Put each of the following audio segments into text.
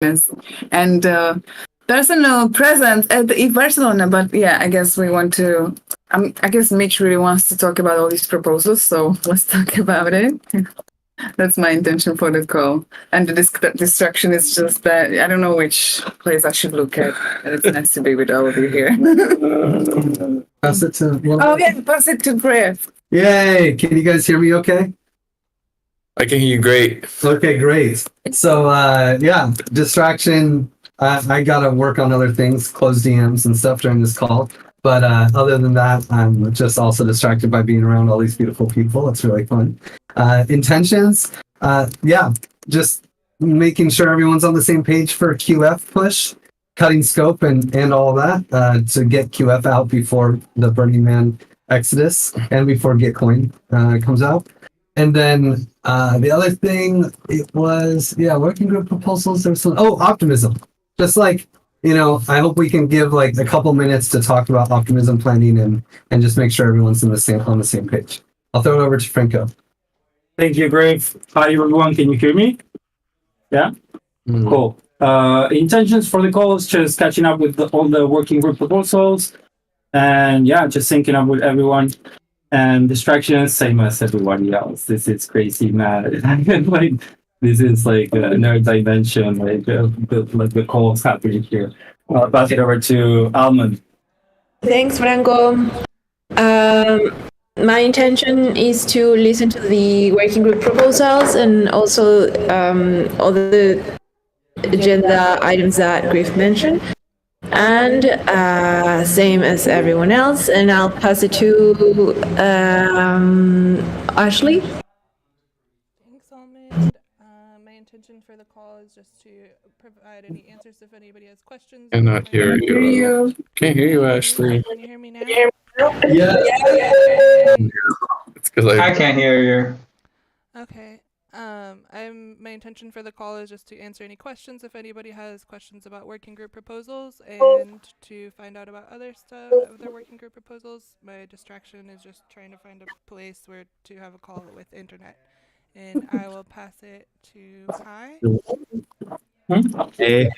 and personal presence at the Barcelona. But yeah, I guess we want to. I guess Mitch really wants to talk about all these proposals, so let's talk about it. That's my intention for the call. And the distraction is just that I don't know which place I should look at. And it's nice to be with all of you here. Pass it to. Oh yeah, pass it to Griff. Yay! Can you guys hear me? Okay. I can hear you great. Okay, great. So yeah, distraction. I gotta work on other things, close DMs and stuff during this call. But other than that, I'm just also distracted by being around all these beautiful people. It's really fun. Intentions, yeah, just making sure everyone's on the same page for QF push, cutting scope and all that to get QF out before the Burning Man Exodus and before Gitcoin comes out. And then the other thing, it was, yeah, working group proposals. There's some, optimism. Just like, I hope we can give like a couple minutes to talk about optimism planning and just make sure everyone's on the same page. I'll throw it over to Franco. Thank you, Griff. Hi, everyone. Can you hear me? Yeah? Cool. Intentions for the call is just catching up with all the working group proposals. And yeah, just syncing up with everyone. And distractions, same as everybody else. This is crazy, man. Like, this is like another dimension, like the calls happening here. I'll pass it over to Almond. Thanks, Franco. My intention is to listen to the working group proposals and also all the agenda items that Griff mentioned. And same as everyone else. And I'll pass it to Ashley. Thanks, Almond. My intention for the call is just to provide any answers if anybody has questions. Cannot hear you. Can't hear you, Ashley. Can you hear me now? Yeah. It's because I can't hear you. Okay. My intention for the call is just to answer any questions if anybody has questions about working group proposals and to find out about other stuff, other working group proposals. My distraction is just trying to find a place where to have a call with internet. And I will pass it to Kai. Hey,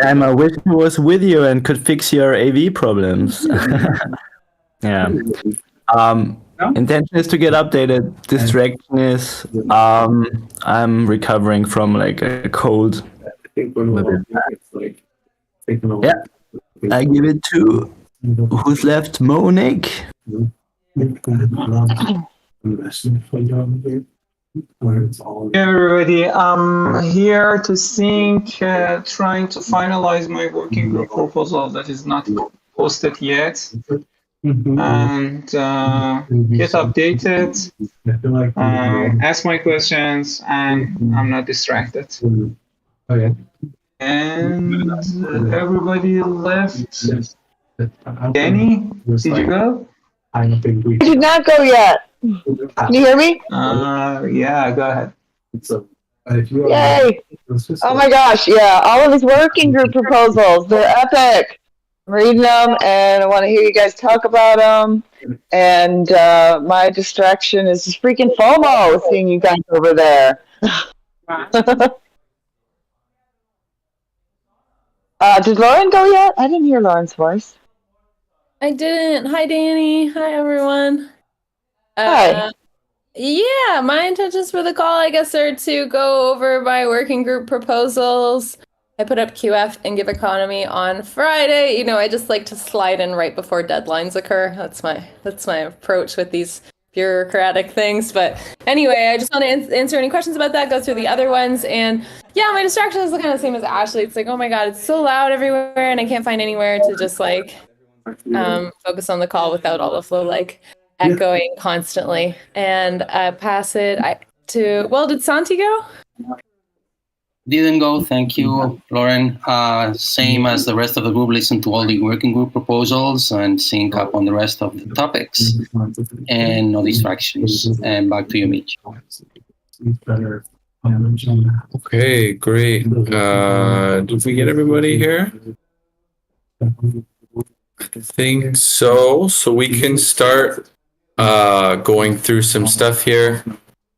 I wish I was with you and could fix your AV problems. Yeah. Intention is to get updated. Distraction is I'm recovering from like a cold. Yeah. I give it to who's left? Monique. Hey everybody, I'm here to think, trying to finalize my working group proposal that is not posted yet. And get updated, ask my questions, and I'm not distracted. And everybody left. Danny, did you go? I did not go yet. Can you hear me? Yeah, go ahead. Yay! Oh my gosh, yeah, all of these working group proposals, they're epic. I'm reading them, and I want to hear you guys talk about them. And my distraction is just freaking FOMO, seeing you guys over there. Did Lauren go yet? I didn't hear Lauren's voice. I didn't. Hi, Danny. Hi, everyone. Hi. Yeah, my intentions for the call, I guess, are to go over my working group proposals. I put up QF and Give Economy on Friday. I just like to slide in right before deadlines occur. That's my approach with these bureaucratic things. But anyway, I just want to answer any questions about that, go through the other ones. And yeah, my distraction is kind of the same as Ashley. It's like, oh my God, it's so loud everywhere and I can't find anywhere to just like focus on the call without all the flow like echoing constantly. And pass it to, well, did Santi go? Didn't go, thank you, Lauren. Same as the rest of the group, listen to all the working group proposals and sync up on the rest of the topics. And no distractions. And back to you, Mitch. Okay, great. Did we get everybody here? I think so. So we can start going through some stuff here.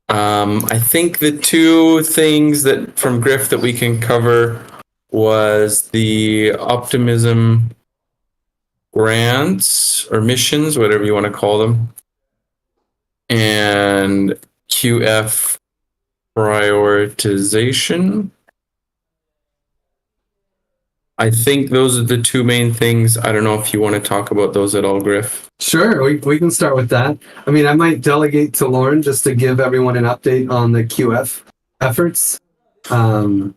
I think the two things that from Griff that we can cover was the optimism grants or missions, whatever you want to call them, and QF prioritization. I think those are the two main things. I don't know if you want to talk about those at all, Griff. Sure, we can start with that. I mean, I might delegate to Lauren just to give everyone an update on the QF efforts. But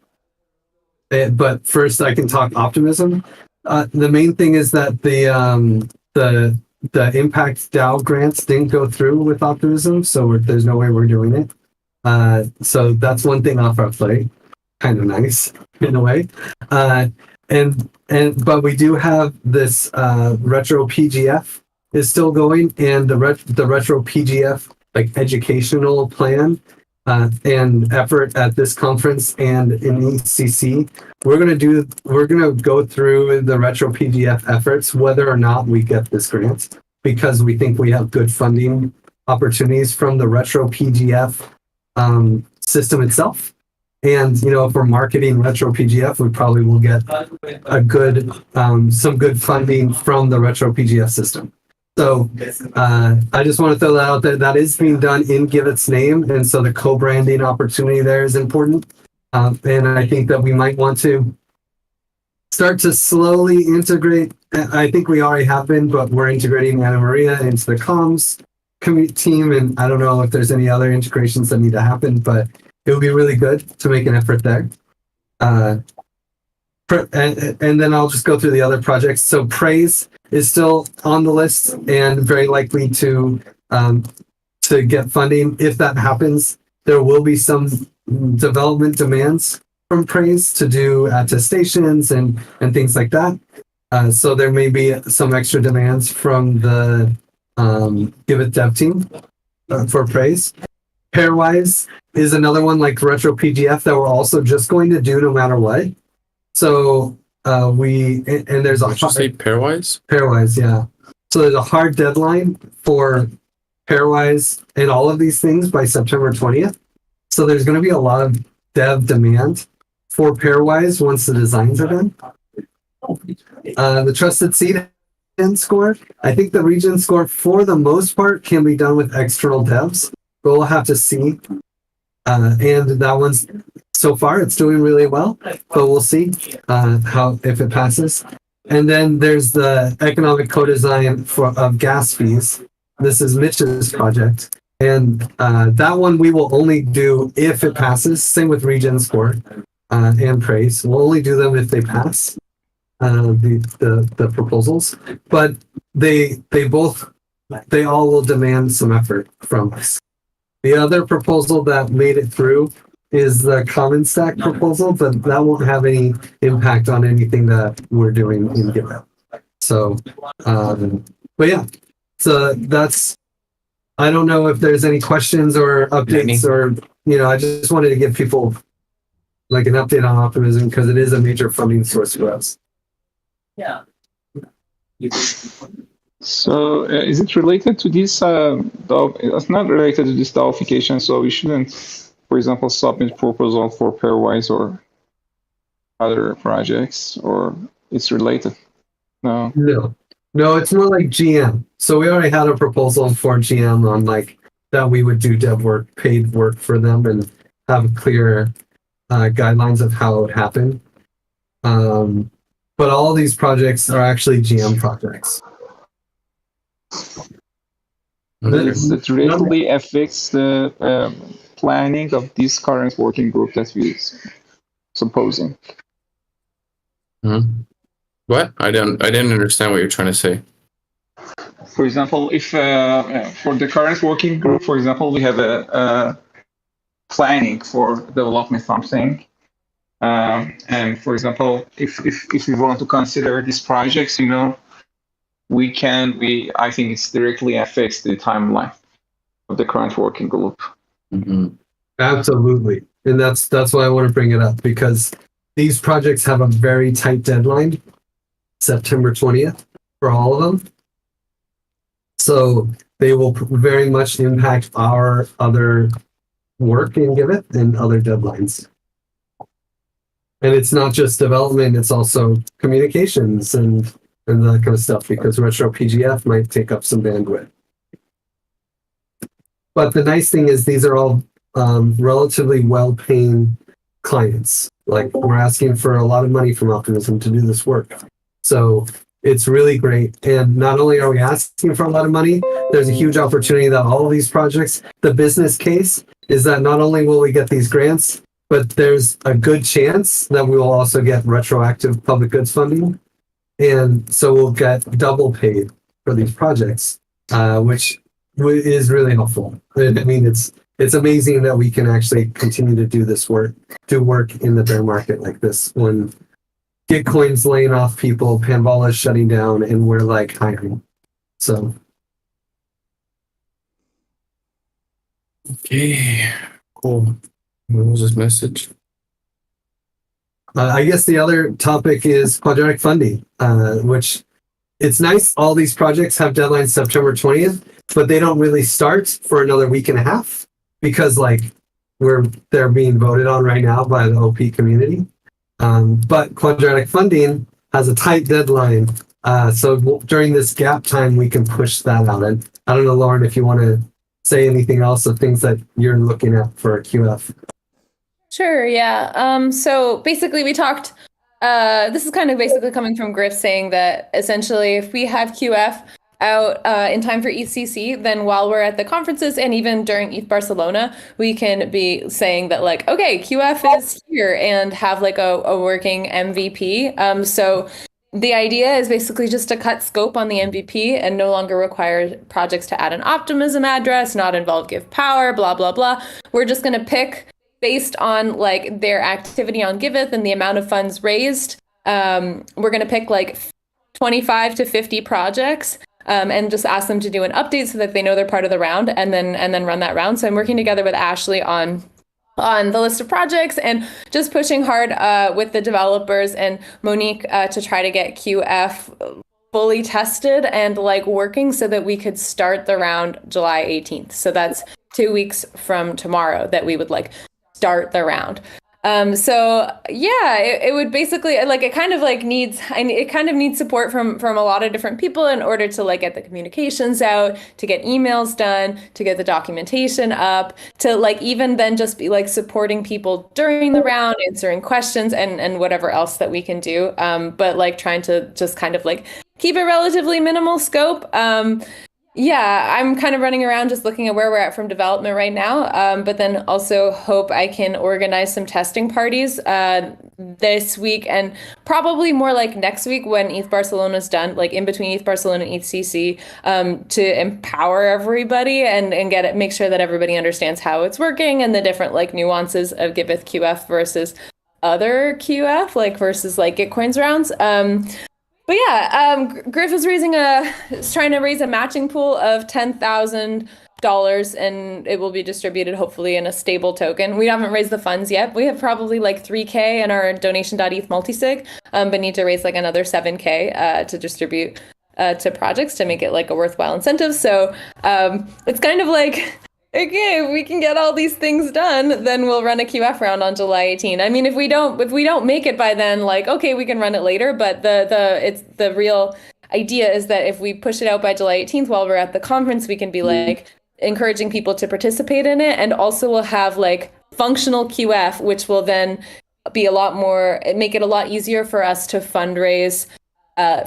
first, I can talk optimism. The main thing is that the impact DAO grants didn't go through with optimism, so there's no way we're doing it. So that's one thing off our plate. Kind of nice in a way. But we do have this retro PGF is still going, and the retro PGF like educational plan and effort at this conference and in ECC. We're gonna go through the retro PGF efforts whether or not we get this grant, because we think we have good funding opportunities from the retro PGF system itself. And if we're marketing retro PGF, we probably will get a good some good funding from the retro PGF system. So I just want to throw that out there. That is being done in Giveth's name, and so the co-branding opportunity there is important. And I think that we might want to start to slowly integrate. I think we already have been, but we're integrating Anna Maria into the comms team, and I don't know if there's any other integrations that need to happen, but it would be really good to make an effort there. And then I'll just go through the other projects. So Praise is still on the list and very likely to get funding. If that happens, there will be some development demands from Praise to do attestations and things like that. So there may be some extra demands from the Giveth dev team for Praise. Pairwise is another one like retro PGF that we're also just going to do no matter what. So there's Did you say pairwise? Pairwise, yeah. So there's a hard deadline for Pairwise and all of these things by September 20th. So there's going to be a lot of dev demand for Pairwise once the designs are done. The trusted seed score, I think the region score for the most part can be done with external devs, but we'll have to see. And that one's so far it's doing really well, but we'll see if it passes. And then there's the economic co-design of gas fees. This is Mitch's project, and that one we will only do if it passes. Same with region score and praise. We'll only do them if they pass the proposals, but they all will demand some effort from us. The other proposal that made it through is the common stack proposal, but that won't have any impact on anything that we're doing in Giveth. So, but yeah, so that's, I don't know if there's any questions or updates or, I just wanted to give people like an update on optimism because it is a major funding source for us. Yeah. So is it related to this? It's not related to this DAOification, so we shouldn't, for example, submit proposal for Pairwise or other projects, or it's related? No. No, it's more like GM. So we already had a proposal for GM on like that we would do dev work, paid work for them, and have clear guidelines of how it would happen. But all these projects are actually GM projects. It really affects the planning of this current working group that we're supposing. What? I didn't understand what you're trying to say. For example, if for the current working group, for example, we have a planning for development something, and for example, if we want to consider these projects, I think it directly affects the timeline of the current working group. Mm-hmm. Absolutely. And that's why I want to bring it up, because these projects have a very tight deadline, September 20th, for all of them. So they will very much impact our other work in Giveth and other deadlines. And it's not just development, it's also communications and that kind of stuff, because retro PGF might take up some bandwidth. But the nice thing is these are all relatively well-paying clients. Like, we're asking for a lot of money from Optimism to do this work. So it's really great. And not only are we asking for a lot of money, there's a huge opportunity that all of these projects, the business case is that not only will we get these grants, but there's a good chance that we will also get retroactive public goods funding. And so we'll get double paid for these projects, which is really helpful. I mean, it's amazing that we can actually continue to do this work, do work in the bear market like this, when Gitcoin's laying off people, Panbala's shutting down, and we're like hiring. So. Okay, cool. What was this message? I guess the other topic is quadratic funding, which it's nice. All these projects have deadlines September 20th, but they don't really start for another week and a half because they're being voted on right now by the OP community. But quadratic funding has a tight deadline. So during this gap time, we can push that out. And I don't know, Lauren, if you want to say anything else of things that you're looking at for QF. Sure, yeah. So basically we talked, this is kind of basically coming from Griff saying that essentially if we have QF out in time for ECC, then while we're at the conferences and even during ETH Barcelona, we can be saying that like, okay, QF is here and have like a working MVP. So the idea is basically just to cut scope on the MVP and no longer require projects to add an Optimism address, not involve Give Power, blah, blah, blah. We're just going to pick based on like their activity on Giveth and the amount of funds raised. We're going to pick like 25 to 50 projects and just ask them to do an update so that they know they're part of the round and then run that round. So I'm working together with Ashley on the list of projects and just pushing hard with the developers and Monique to try to get QF fully tested and like working so that we could start the round July 18th. So that's 2 weeks from tomorrow that we would like start the round. So yeah, it would basically like it kind of needs support from a lot of different people in order to like get the communications out, to get emails done, to get the documentation up, to like even then just be like supporting people during the round, answering questions and whatever else that we can do. But like trying to just kind of like keep it relatively minimal scope. Yeah, I'm kind of running around just looking at where we're at from development right now, but then also hope I can organize some testing parties this week and probably more like next week when ETH Barcelona is done, like in between ETH Barcelona and ETHCC, to empower everybody and make sure that everybody understands how it's working and the different like nuances of Giveth QF versus other QF, like versus like Gitcoins rounds. But yeah, Griff is trying to raise a matching pool of $10,000 and it will be distributed hopefully in a stable token. We haven't raised the funds yet. We have probably like 3K in our donation.eth multisig, but need to raise like another 7K to distribute to projects to make it like a worthwhile incentive. So it's kind of like, okay, if we can get all these things done, then we'll run a QF round on July 18. I mean, if we don't make it by then, like, okay, we can run it later. But the real idea is that if we push it out by July 18th while we're at the conference, we can be like encouraging people to participate in it. And also we'll have like functional QF, which will then be make it a lot easier for us to fundraise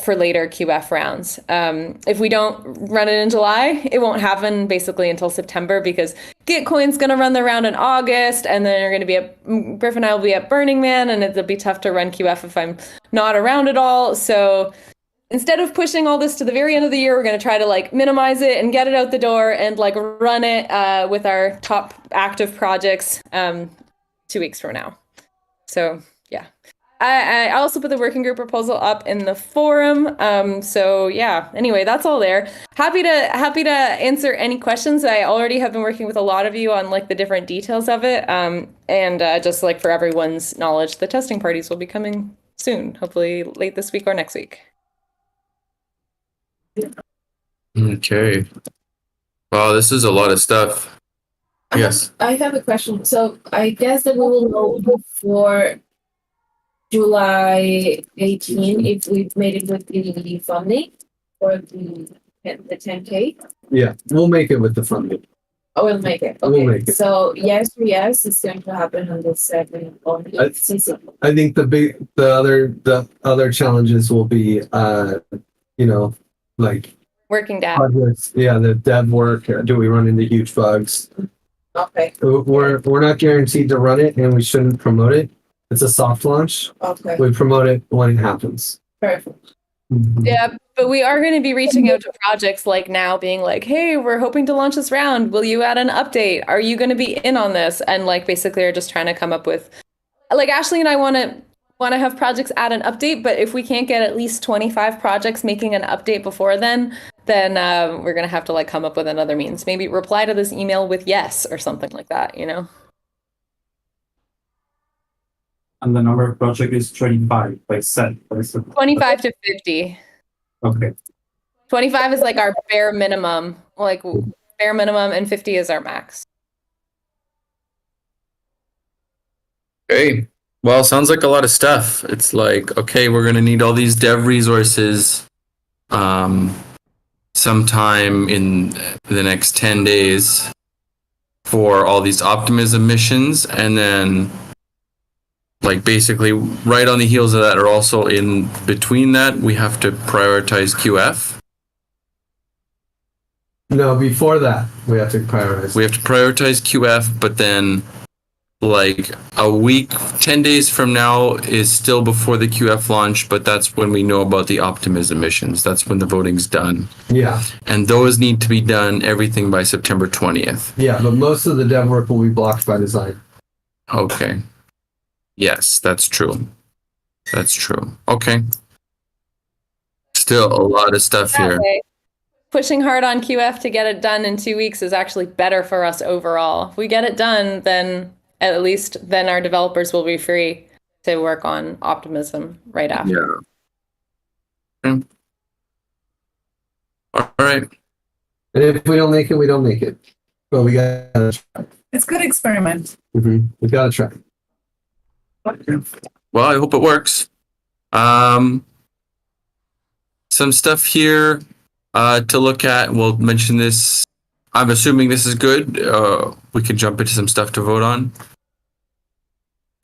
for later QF rounds. If we don't run it in July, it won't happen basically until September because Gitcoin's going to run the round in August, and then you're going to be Griff and I will be at Burning Man, and it'll be tough to run QF if I'm not around at all. So instead of pushing all this to the very end of the year, we're going to try to like minimize it and get it out the door and like run it with our top active projects 2 weeks from now. So yeah. I also put the working group proposal up in the forum. So yeah, anyway, that's all there. Happy to answer any questions. I already have been working with a lot of you on like the different details of it. And just like for everyone's knowledge, the testing parties will be coming soon, hopefully late this week or next week. Okay. Wow, this is a lot of stuff. Yes. I have a question. So I guess that we will know before July 18 if we've made it with the funding for the 10K. Yeah, we'll make it with the funding. Oh, we'll make it. We'll Okay. make it. So yes, it's going to happen on the 7th of I- the season. I think the other challenges will be, like Working down. projects. Yeah, the dev work. Do we run into huge bugs? Okay. We're not guaranteed to run it, and we shouldn't promote it. It's a soft launch. Okay. We promote it when it happens. Perfect. Mhm. Yeah, but we are going to be reaching out to projects like now, being like, "Hey, we're hoping to launch this round. Will you add an update? Are you going to be in on this?" And like, basically, are just trying to come up with, like, Ashley and I want to have projects add an update. But if we can't get at least 25 projects making an update before then we're going to have to like come up with another means. Maybe reply to this email with yes or something like that. And the number of projects is 25 by set. 25 to 50. Okay. 25 is like our bare minimum, and 50 is our max. Okay. Well, sounds like a lot of stuff. It's like, okay, we're going to need all these dev resources sometime in the next 10 days for all these optimism missions. And then, like, basically right on the heels of that, or also in between that, we have to prioritize QF. No, before that, we have to prioritize. We have to prioritize QF, but then like a week, 10 days from now is still before the QF launch, but that's when we know about the optimism missions. That's when the voting's done. Yeah. And those need to be done everything by September 20th. Yeah, but most of the dev work will be blocked by design. Okay. Yes, that's true. That's true. Okay. Still a lot of stuff here. Okay. Pushing hard on QF to get it done in 2 weeks is actually better for us overall. If we get it done, then at least then our developers will be free to work on optimism right after. Yeah. Okay. All right. And if we don't make it, we don't make it. But we gotta try. It's good experiment. We gotta try. Well, I hope it works. Some stuff here to look at. We'll mention this. I'm assuming this is good. We can jump into some stuff to vote on.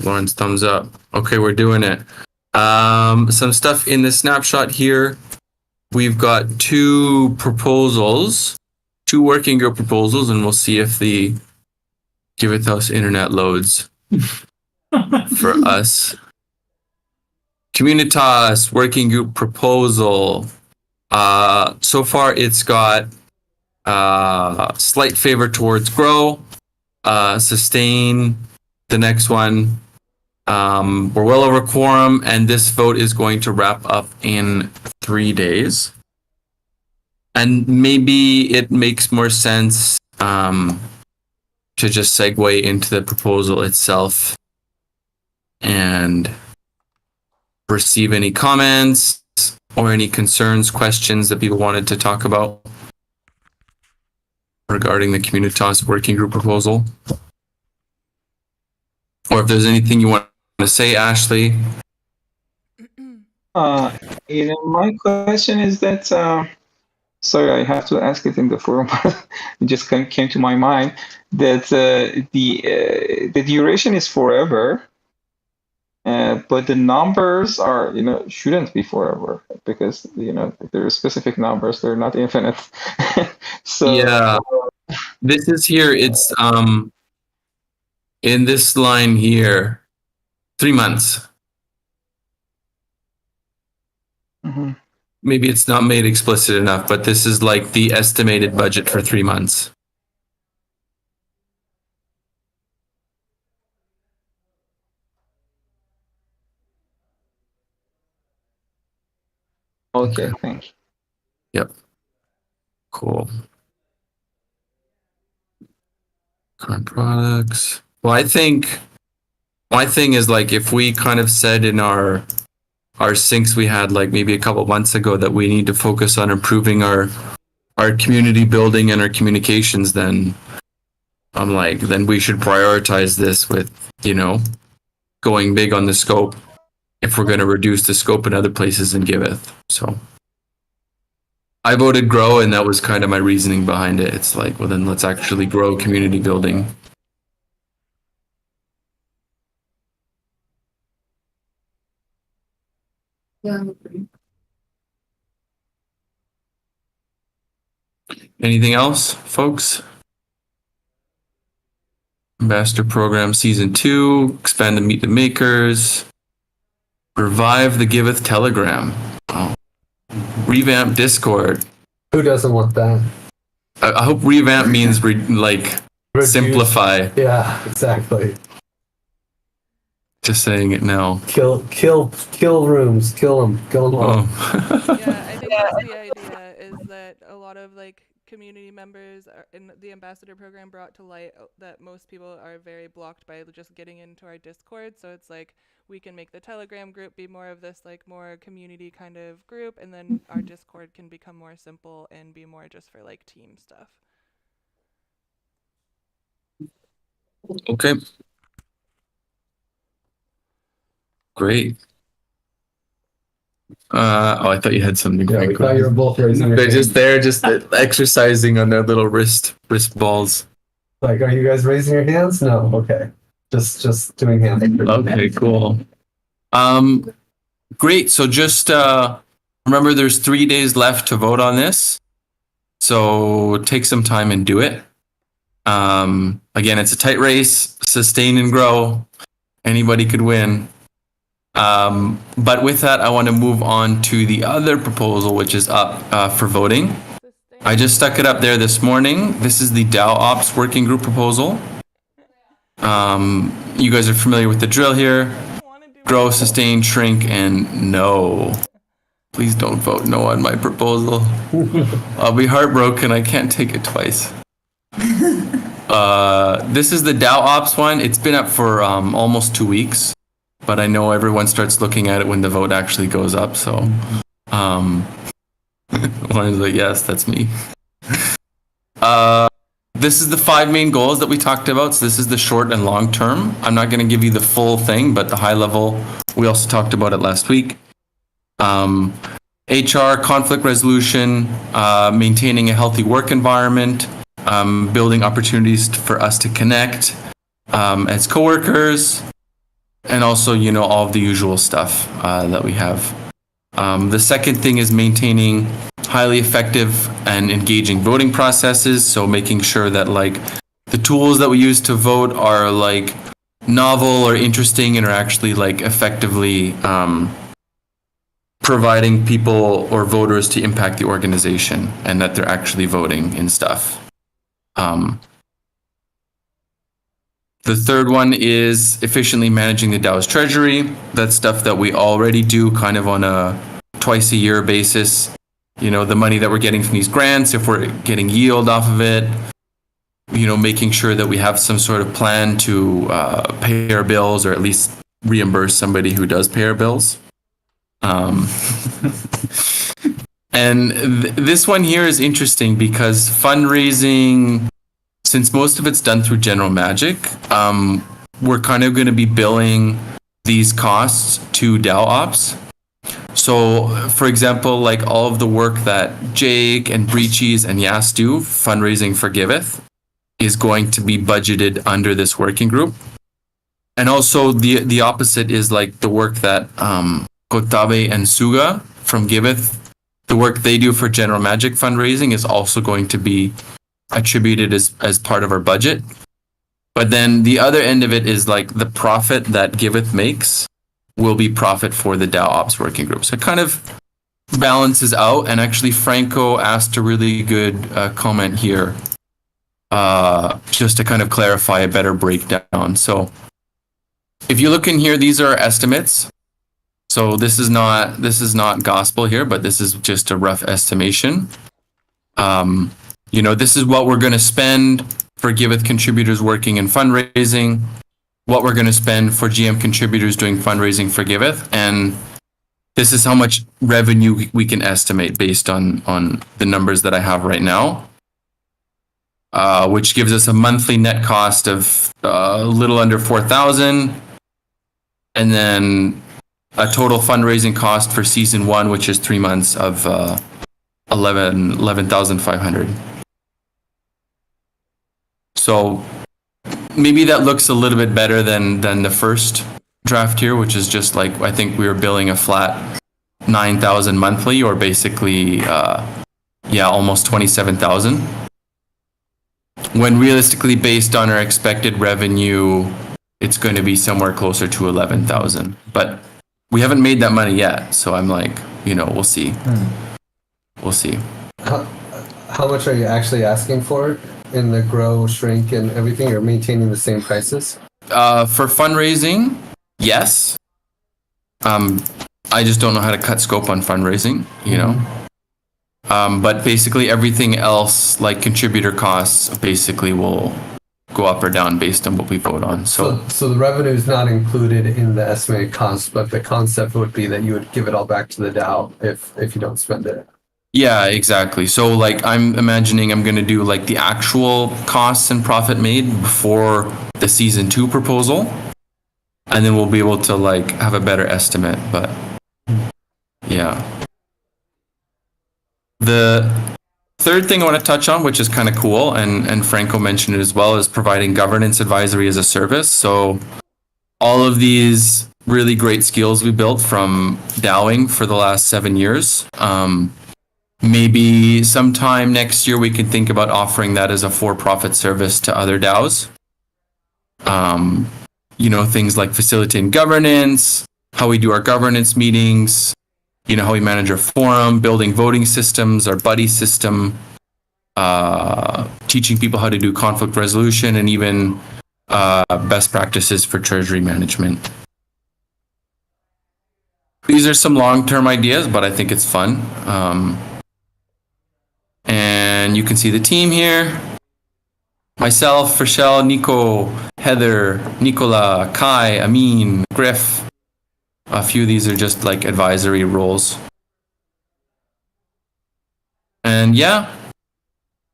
Lauren's thumbs up. Okay, we're doing it. Some stuff in the snapshot here. We've got two proposals, two working group proposals, and we'll see if the Giveth House internet loads for us. Communitas working group proposal. So far it's got slight favor towards grow, sustain the next one. We're well over quorum, and this vote is going to wrap up in 3 days. And maybe it makes more sense to just segue into the proposal itself and receive any comments or any concerns, questions that people wanted to talk about regarding the Communitas working group proposal. Or if there's anything you want to say, Ashley. My question is that, sorry, I have to ask it in the forum. It just came to my mind that the duration is forever, but the numbers are, shouldn't be forever because, there are specific numbers, they're not infinite. So yeah, this is here. It's in this line here, 3 months. Mm-hmm. Maybe it's not made explicit enough, but this is like the estimated budget for 3 months. Okay, thanks. Yep. Cool. Current products. Well, I think my thing is like if we kind of said in our syncs we had like maybe a couple months ago that we need to focus on improving our community building and our communications, then I'm like, then we should prioritize this with, going big on the scope if we're going to reduce the scope in other places in Giveth. So I voted grow, and that was kind of my reasoning behind it. It's like, well, then let's actually grow community building. Yeah. Anything else, folks? Ambassador Program Season 2, expand to Meet the Makers, revive the Giveth Telegram, revamp Discord. Who doesn't want that? I hope revamp means Reduce. simplify. Yeah, exactly. Just saying it now. Kill rooms. Kill them all. Oh. Yeah, I think that's the idea, is that a lot of community members in the ambassador program brought to light that most people are very blocked by just getting into our Discord. So it's like we can make the Telegram group be more of this more community kind of group, and then our Discord can become more simple and be more just for team stuff. Okay. Great. I thought you had something. Yeah, we thought you were both raising your They're hands. just there, just exercising on their little wrist balls. Like, are you guys raising your hands? No. Okay. Just doing hand. Okay, cool. Great. So just remember, there's 3 days left to vote on this. So take some time and do it. Again, it's a tight race. Sustain and grow. Anybody could win. But with that, I want to move on to the other proposal, which is up for voting. I just stuck it up there this morning. This is the DAO Ops Working Group proposal. You guys are familiar with the drill here. Grow, sustain, shrink, and no. Please don't vote no on my proposal. I'll be heartbroken. I can't take it twice. This is the DAO Ops one. It's been up for almost 2 weeks. But I know everyone starts looking at it when the vote actually goes up. So, Lauren's like, yes, that's me. This is the 5 main goals that we talked about. So this is the short and long term. I'm not going to give you the full thing, but the high level, we also talked about it last week. HR, conflict resolution, maintaining a healthy work environment, building opportunities for us to connect as coworkers, and also, all of the usual stuff that we have. The second thing is maintaining highly effective and engaging voting processes. So making sure that the tools that we use to vote are novel or interesting and are actually effectively providing people or voters to impact the organization, and that they're actually voting in stuff. The third one is efficiently managing the DAO's treasury. That's stuff that we already do kind of on a twice a year basis. The money that we're getting from these grants, if we're getting yield off of it, making sure that we have some sort of plan to pay our bills, or at least reimburse somebody who does pay our bills. And this one here is interesting because fundraising, since most of it's done through General Magic, we're kind of going to be billing these costs to DAO Ops. So, for example, all of the work that Jake and Breachies and Yas do, fundraising for Giveth, is going to be budgeted under this working group. And also the opposite is the work that Kotabe and Suga from Giveth, the work they do for General Magic fundraising is also going to be attributed as part of our budget. But then the other end of it is the profit that Giveth makes will be profit for the DAO Ops working group. So it kind of balances out. And actually Franco asked a really good comment here, just to kind of clarify a better breakdown. So if you look in here, these are estimates. So this is not gospel here, but this is just a rough estimation. This is what we're going to spend for Giveth contributors working in fundraising, what we're going to spend for GM contributors doing fundraising for Giveth, and this is how much revenue we can estimate based on the numbers that I have right now. which gives us a monthly net cost of a little under 4,000, and then a total fundraising cost for season 1, which is 3 months, of 11,500. So maybe that looks a little bit better than the first draft here, which is just like, I think we were billing a flat 9,000 monthly, or basically almost 27,000, when realistically, based on our expected revenue, it's going to be somewhere closer to 11,000. But we haven't made that money yet, so I'm like, we'll see. We'll see. How much are you actually asking for in the grow, shrink, and everything? You're maintaining the same prices? For fundraising, yes. I just don't know how to cut scope on fundraising, but basically everything else, like contributor costs, basically will go up or down based on what we vote on. So the revenue is not included in the estimated cost, but the concept would be that you would give it all back to the DAO if you don't spend it. yeah, exactly. So like, I'm imagining I'm going to do like the actual costs and profit made before the season 2 proposal, and then we'll be able to like have a better estimate. But yeah. The third thing I want to touch on, which is kind of cool, and Franco mentioned it as well, is providing governance advisory as a service. So all of these really great skills we built from DAOing for the last 7 years, maybe sometime next year we can think about offering that as a for-profit service to other DAOs. Things like facilitating governance, how we do our governance meetings, how we manage our forum, building voting systems, our buddy system, teaching people how to do conflict resolution, and even best practices for treasury management. These are some long-term ideas, but I think it's fun. And you can see the team here. Myself, Rochelle, Nico, Heather, Nicola, Kai, Amin, Griff. A few of these are just like advisory roles. And yeah,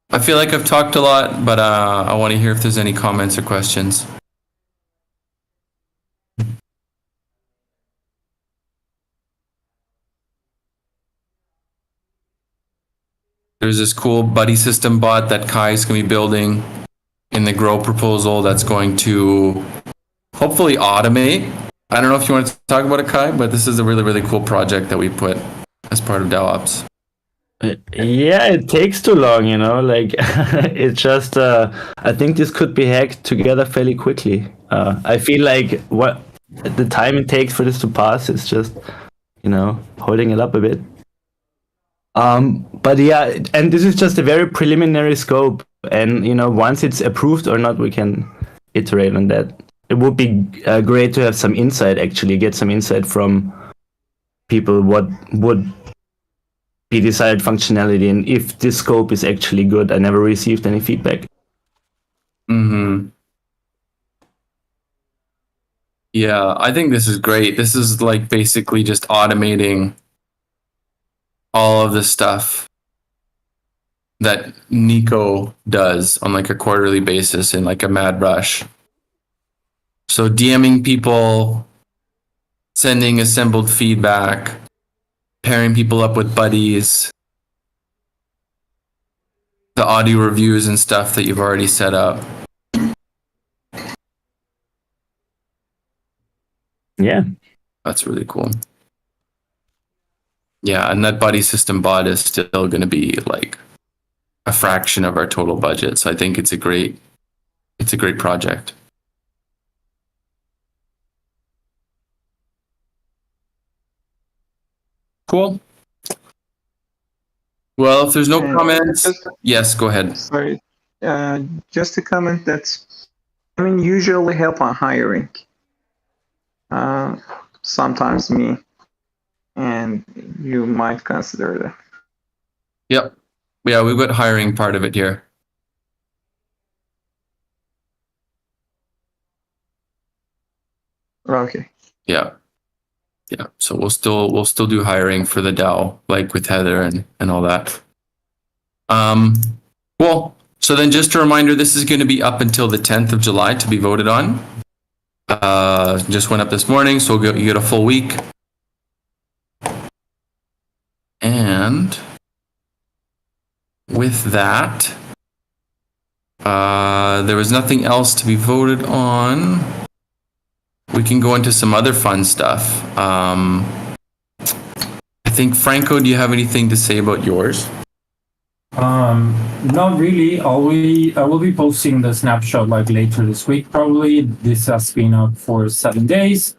I feel like I've talked a lot, but I want to hear if there's any comments or questions. There's this cool buddy system bot that Kai's going to be building in the Grow proposal that's going to hopefully automate. I don't know if you want to talk about it, Kai, but this is a really, really cool project that we put as part of DAOops. Yeah, it takes too long, like it's just, I think this could be hacked together fairly quickly. I feel like what the time it takes for this to pass is just, holding it up a bit. But yeah, and this is just a very preliminary scope, and once it's approved or not, we can iterate on that. It would be great to have some insight, actually get some insight from people what would be desired functionality and if this scope is actually good. I never received any feedback. Yeah, I think this is great. This is like basically just automating all of the stuff that Nico does on like a quarterly basis in like a mad rush. So DMing people, sending assembled feedback, pairing people up with buddies, the audio reviews and stuff that you've already set up. Yeah. That's really cool. Yeah, and that buddy system bot is still going to be like a fraction of our total budget. So I think it's a great project. Cool. Well, if there's no comments, yes, go ahead. Sorry, just a comment usually help on hiring. Sometimes me, and you might consider that. Yep. Yeah, we've got hiring part of it here. Okay. Yeah. Yeah. So we'll still do hiring for the DAO, like with Heather and all that. Cool. So then just a reminder, this is going to be up until the 10th of July to be voted on. Just went up this morning, so you get a full week. And with that, there was nothing else to be voted on. We can go into some other fun stuff. I think, Franco, do you have anything to say about yours? Not really. I will be posting the snapshot like later this week, probably. This has been up for 7 days.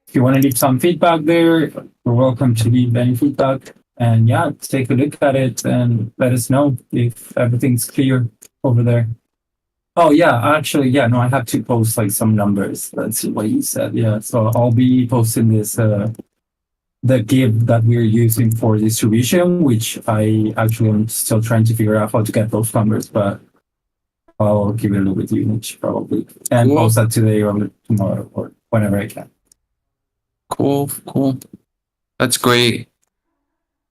If you want to leave some feedback there, you're welcome to leave any feedback. And yeah, take a look at it and let us know if everything's clear over there. Oh yeah, actually, yeah, no, I have to post like some numbers. That's what you said. Yeah, so I'll be posting this, the Giveth that we're using for distribution, which I actually am still trying to figure out how to get those numbers, but I'll give it a look with you each probably. And Cool. post that today or tomorrow or whenever I can. Cool. That's great.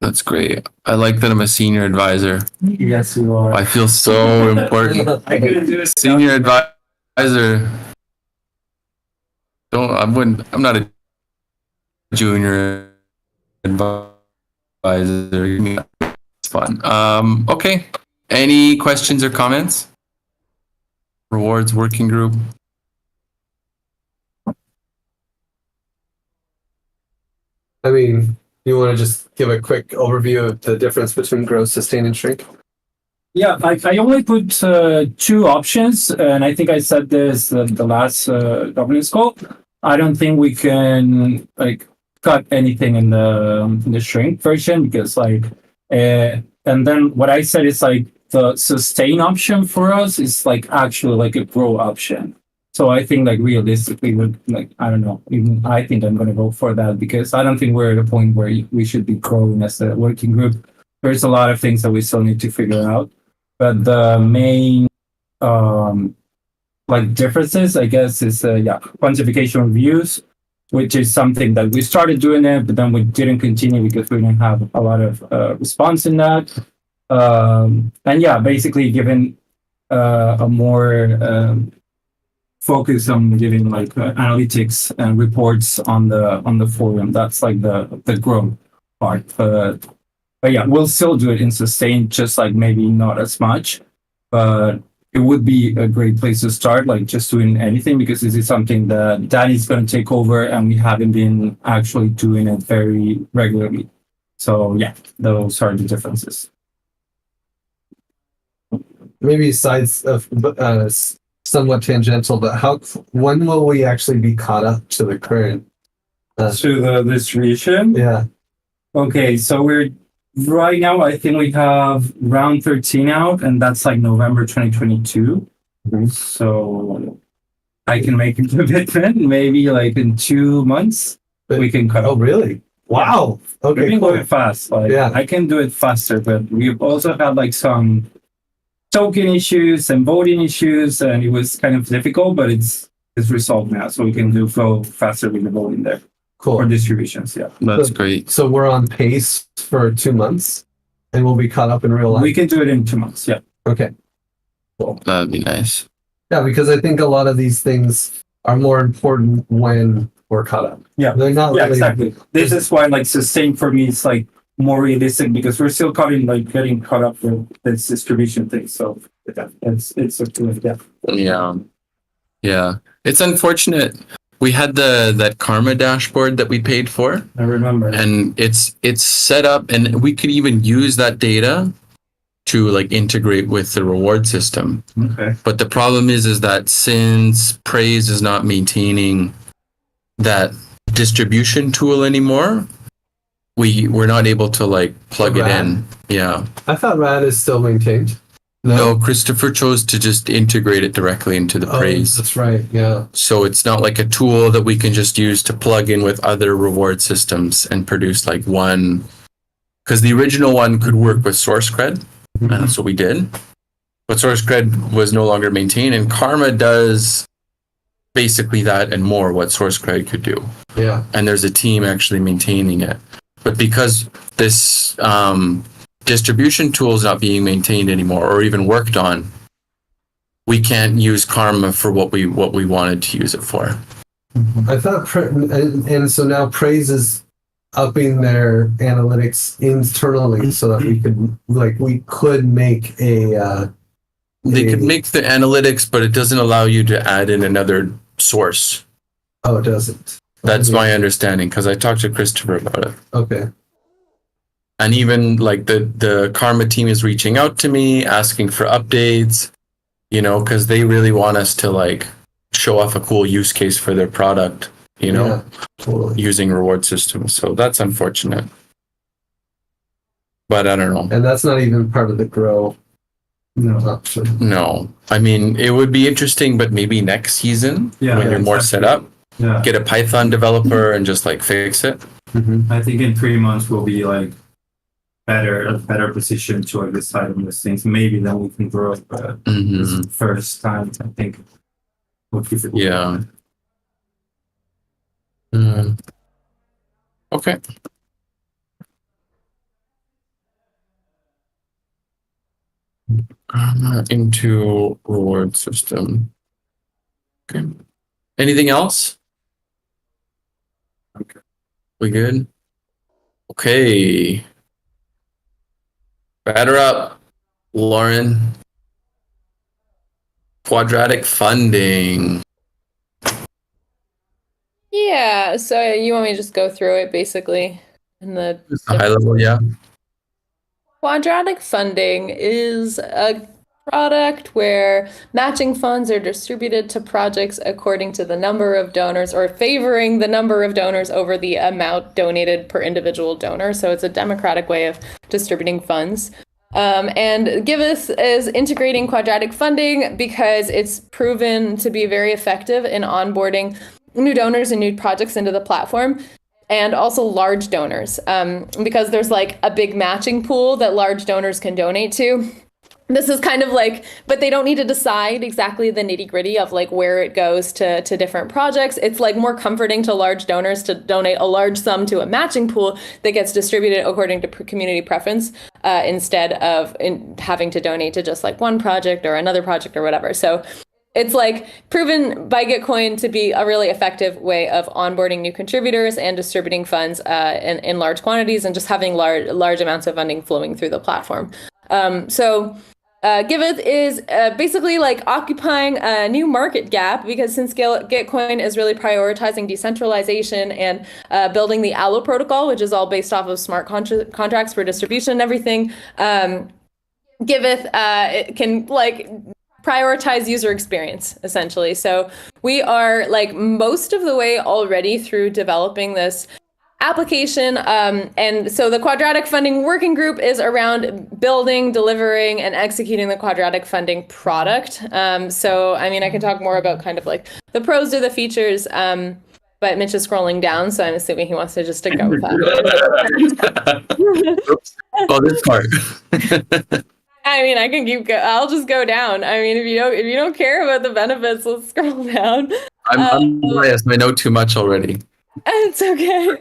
I like that I'm a senior advisor. Yes, you are. I feel so important. I couldn't do it. Senior advisor. I'm not a junior advisor. It's fun. Okay. Any questions or comments? Rewards working group. I mean, you want to just give a quick overview of the difference between grow, sustain, and shrink? Yeah, I only put two options, and I think I said this the last governance call. I don't think we can like cut anything in the shrink version because and then what I said is like the sustain option for us is like actually like a grow option. So I think like realistically, I don't know, even I think I'm going to go for that because I don't think we're at a point where we should be growing as a working group. There's a lot of things that we still need to figure out. But the main differences, I guess, is quantification reviews, which is something that we started doing it, but then we didn't continue because we didn't have a lot of response in that. And yeah, basically giving a more focus on giving like analytics and reports on the forum. That's like the grow part. But yeah, we'll still do it in sustain, just like maybe not as much, but it would be a great place to start, like just doing anything, because this is something that Danny's going to take over and we haven't been actually doing it very regularly. So yeah, those are the differences. Maybe sides of somewhat tangential, but when will we actually be caught up to the current? To the distribution? Yeah. Okay, so right now, I think we have round 13 out, and that's like November 2022. Mhm. So I can make a commitment, maybe like in 2 months, we can cut. Oh, really? Wow. We've Okay, been cool. going fast. Like, Yeah. I can do it faster, but we've also had like some token issues and voting issues, and it was kind of difficult, but it's resolved now, so we can go faster with the voting there. Cool. For distributions, yeah. That's great. So we're on pace for 2 months, and we'll be caught up in real life. We can do it in 2 months, yeah. Okay. That'd be nice. Yeah, because I think a lot of these things are more important when we're caught up. Yeah. They're not Yeah, really. exactly. This is why like sustain for me is like more realistic because we're still getting caught up with this distribution thing. So yeah, it's a good, yeah. Yeah. It's unfortunate. We had that karma dashboard that we paid for, I remember. and it's set up, and we could even use that data to like integrate with the reward system. Okay. But the problem is that since Praise is not maintaining that distribution tool anymore, we're not able to like plug it in. Yeah. I thought RAD is still maintained. No, Christopher chose to just integrate it directly into the Praise. That's right. Yeah. So it's not like a tool that we can just use to plug in with other reward systems and produce like one. Because the original one could work with SourceCred, and that's what we did. But SourceCred was no longer maintained, and Karma does basically that and more what SourceCred could do. Yeah. And there's a team actually maintaining it. But because this distribution tool is not being maintained anymore or even worked on, we can't use karma for what we wanted to use it for. I thought, and so now Praise is upping their analytics internally so that we could make a. They could make the analytics, but it doesn't allow you to add in another source. Oh, it doesn't. That's my understanding, because I talked to Christopher about it. Okay. And even like the Karma team is reaching out to me, asking for updates, because they really want us to like show off a cool use case for their product, Yeah, totally. using reward systems. So that's unfortunate. But I don't know. And that's not even part of the grow. Option. No. I mean, it would be interesting, but maybe next season Yeah, when you're more set up, Yeah. get a Python developer and just like fix it. I think in 3 months we'll be like better position to like decide on those things. Maybe then we can grow. But this is the first time I think we'll keep it. Yeah. Okay. Into reward system. Okay. Anything else? Okay. We good? Okay. Batter up, Lauren. Quadratic funding. Yeah, so you want me to just go through it basically in the High level, yeah. Quadratic funding is a product where matching funds are distributed to projects according to the number of donors, or favoring the number of donors over the amount donated per individual donor. So it's a democratic way of distributing funds. And Giveth is integrating quadratic funding because it's proven to be very effective in onboarding new donors and new projects into the platform. And also large donors, because there's like a big matching pool that large donors can donate to. This is kind of like, but they don't need to decide exactly the nitty gritty of like where it goes to different projects. It's like more comforting to large donors to donate a large sum to a matching pool that gets distributed according to community preference, instead of having to donate to just like one project or another project or whatever. So it's like proven by Gitcoin to be a really effective way of onboarding new contributors and distributing funds in large quantities and just having large amounts of funding flowing through the platform. Giveth is basically like occupying a new market gap, because since Gitcoin is really prioritizing decentralization and building the Allo protocol, which is all based off of smart contracts for distribution and everything, Giveth it can like prioritize user experience, essentially. So we are like most of the way already through developing this application. And so the quadratic funding working group is around building, delivering, and executing the quadratic funding product. So, I mean, I can talk more about kind of like the pros to the features, but Mitch is scrolling down, so I'm assuming he wants to just to go with that. Oh, this part. I mean, I can I'll just go down. I mean, if you don't care about the benefits, let's scroll down. I'm biased. I know too much already. It's okay.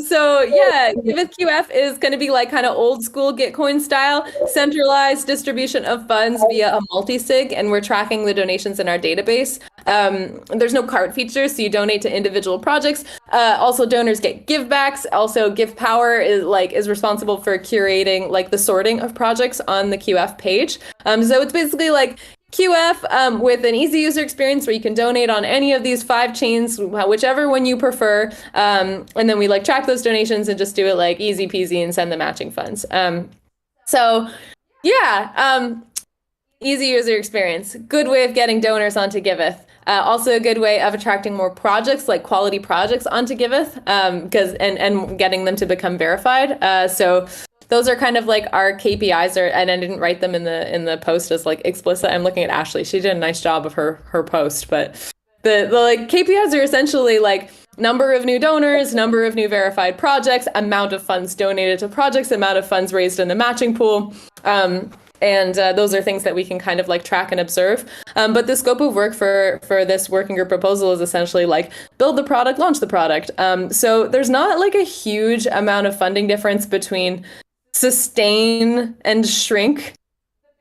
So yeah, Giveth QF is going to be like kind of old school Gitcoin style, centralized distribution of funds via a multi-sig, and we're tracking the donations in our database. There's no card feature, so you donate to individual projects. Also, donors get givebacks. Also, Give Power is responsible for curating like the sorting of projects on the QF page. So it's basically like QF with an easy user experience where you can donate on any of these 5 chains, whichever one you prefer. And then we like track those donations and just do it like easy peasy and send the matching funds. So yeah, easy user experience. Good way of getting donors onto Giveth. Also a good way of attracting more projects, like quality projects onto Giveth, and getting them to become verified. So those are kind of like our KPIs, and I didn't write them in the post as like explicit. I'm looking at Ashley. She did a nice job of her post, but the like KPIs are essentially like number of new donors, number of new verified projects, amount of funds donated to projects, amount of funds raised in the matching pool. And those are things that we can kind of like track and observe. But the scope of work for this working group proposal is essentially like build the product, launch the product. So there's not like a huge amount of funding difference between sustain and shrink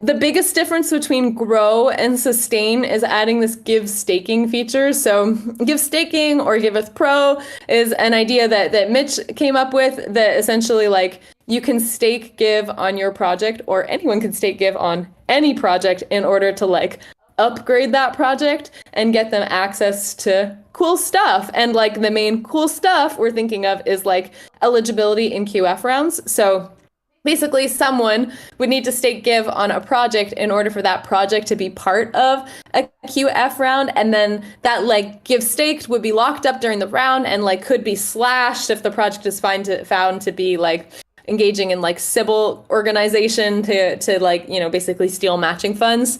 the biggest difference between grow and sustain is adding this give staking feature. So give staking or Giveth Pro is an idea that Mitch came up with that essentially like you can stake give on your project, or anyone can stake give on any project in order to like upgrade that project and get them access to cool stuff. And like the main cool stuff we're thinking of is like eligibility in QF rounds. So basically, someone would need to stake give on a project in order for that project to be part of a QF round. And then that like give staked would be locked up during the round and like could be slashed if the project is found to be like engaging in like Sybil organization to like, you know, basically steal matching funds.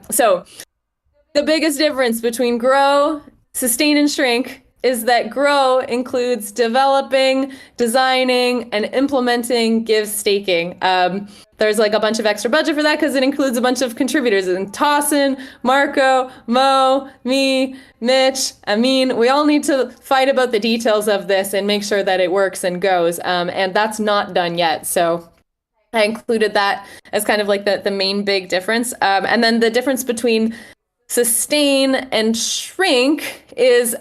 So the biggest difference between grow, sustain, and shrink is that grow includes developing, designing, and implementing give staking. There's like a bunch of extra budget for that because it includes a bunch of contributors. And Tossin, Marco, Mo, me, Mitch, Amin, we all need to fight about the details of this and make sure that it works and goes. And that's not done yet. So I included that as kind of like the main big difference. And then the difference between sustain and shrink is